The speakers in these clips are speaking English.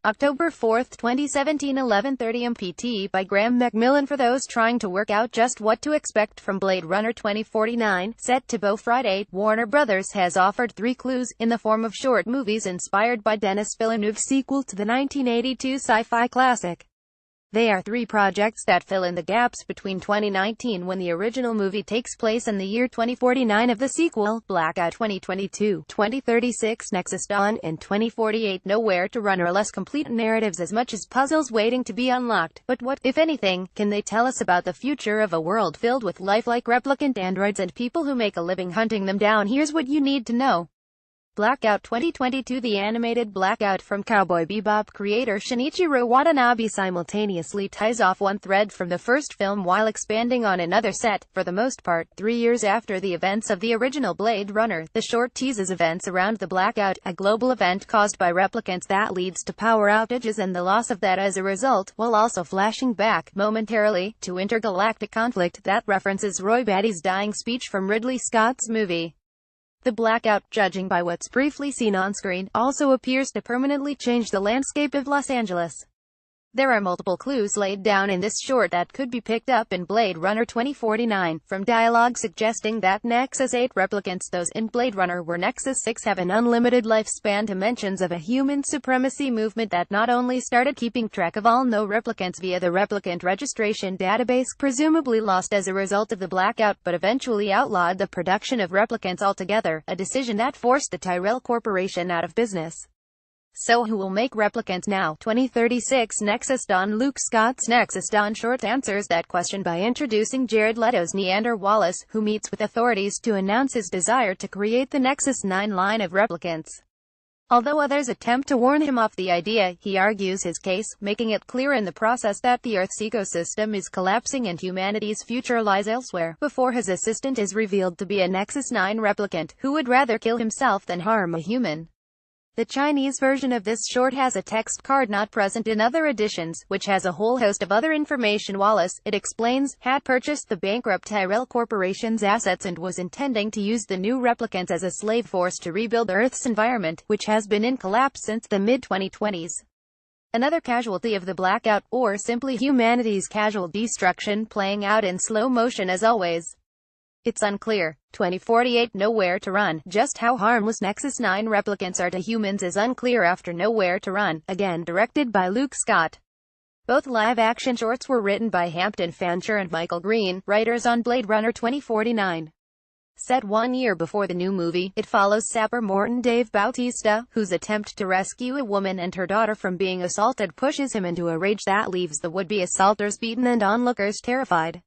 October 4, 2017, 11:30 MPT by Graeme McMillan. For those trying to work out just what to expect from Blade Runner 2049, set to Bo Friday, Warner Brothers has offered 3 clues, in the form of short movies inspired by Denis Villeneuve's sequel to the 1982 sci-fi classic. They are 3 projects that fill in the gaps between 2019, when the original movie takes place, and the year 2049 of the sequel, Blackout. 2022, 2036, Nexus Dawn, and 2048, Nowhere to Run, are less complete narratives as much as puzzles waiting to be unlocked. But what, if anything, can they tell us about the future of a world filled with lifelike replicant androids and people who make a living hunting them down? Here's what you need to know. Blackout 2022. The animated Blackout from Cowboy Bebop creator Shinichiro Watanabe simultaneously ties off one thread from the first film while expanding on another set, for the most part, 3 years after the events of the original Blade Runner. The short teases events around the Blackout, a global event caused by replicants that leads to power outages and the loss of that as a result, while also flashing back, momentarily, to intergalactic conflict that references Roy Batty's dying speech from Ridley Scott's movie. The Blackout, judging by what's briefly seen on screen, also appears to permanently change the landscape of Los Angeles. There are multiple clues laid down in this short that could be picked up in Blade Runner 2049, from dialogue suggesting that Nexus 8 replicants, those in Blade Runner were Nexus 6, have an unlimited lifespan, to mentions of a human supremacy movement that not only started keeping track of all known replicants via the replicant registration database, presumably lost as a result of the Blackout, but eventually outlawed the production of replicants altogether, a decision that forced the Tyrell Corporation out of business. So who will make replicants now? 2036, Nexus Dawn. Luke Scott's Nexus Dawn short answers that question by introducing Jared Leto's Neander Wallace, who meets with authorities to announce his desire to create the Nexus 9 line of replicants. Although others attempt to warn him off the idea, he argues his case, making it clear in the process that the Earth's ecosystem is collapsing and humanity's future lies elsewhere, before his assistant is revealed to be a Nexus 9 replicant, who would rather kill himself than harm a human. The Chinese version of this short has a text card not present in other editions, which has a whole host of other information. Wallace, it explains, had purchased the bankrupt Tyrell Corporation's assets and was intending to use the new replicants as a slave force to rebuild Earth's environment, which has been in collapse since the mid-2020s. Another casualty of the Blackout, or simply humanity's casual destruction, playing out in slow motion as always. It's unclear. 2048, Nowhere to Run. Just how harmless Nexus 9 replicants are to humans is unclear after Nowhere to Run, again directed by Luke Scott. Both live-action shorts were written by Hampton Fancher and Michael Green, writers on Blade Runner 2049. Set 1 year before the new movie, it follows sapper Morton Dave Bautista, whose attempt to rescue a woman and her daughter from being assaulted pushes him into a rage that leaves the would-be assaulters beaten and onlookers terrified.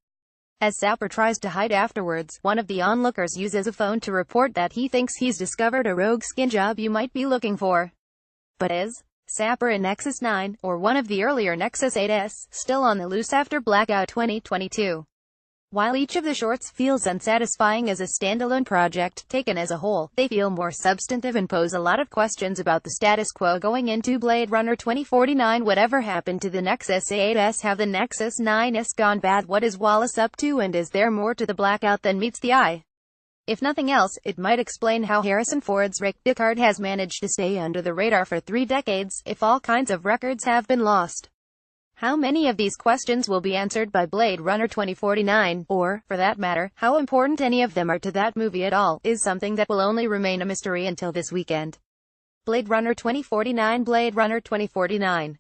As Sapper tries to hide afterwards, one of the onlookers uses a phone to report that he thinks he's discovered a rogue skin job you might be looking for. But is Sapper in Nexus 9, or one of the earlier Nexus 8s, still on the loose after Blackout 2022? While each of the shorts feels unsatisfying as a standalone project, taken as a whole, they feel more substantive and pose a lot of questions about the status quo going into Blade Runner 2049. Whatever happened to the Nexus 8s? Have the Nexus 9s gone bad? What is Wallace up to, and is there more to the Blackout than meets the eye? If nothing else, it might explain how Harrison Ford's Rick Deckard has managed to stay under the radar for 3 decades, if all kinds of records have been lost. How many of these questions will be answered by Blade Runner 2049, or, for that matter, how important any of them are to that movie at all, is something that will only remain a mystery until this weekend. Blade Runner 2049. Blade Runner 2049.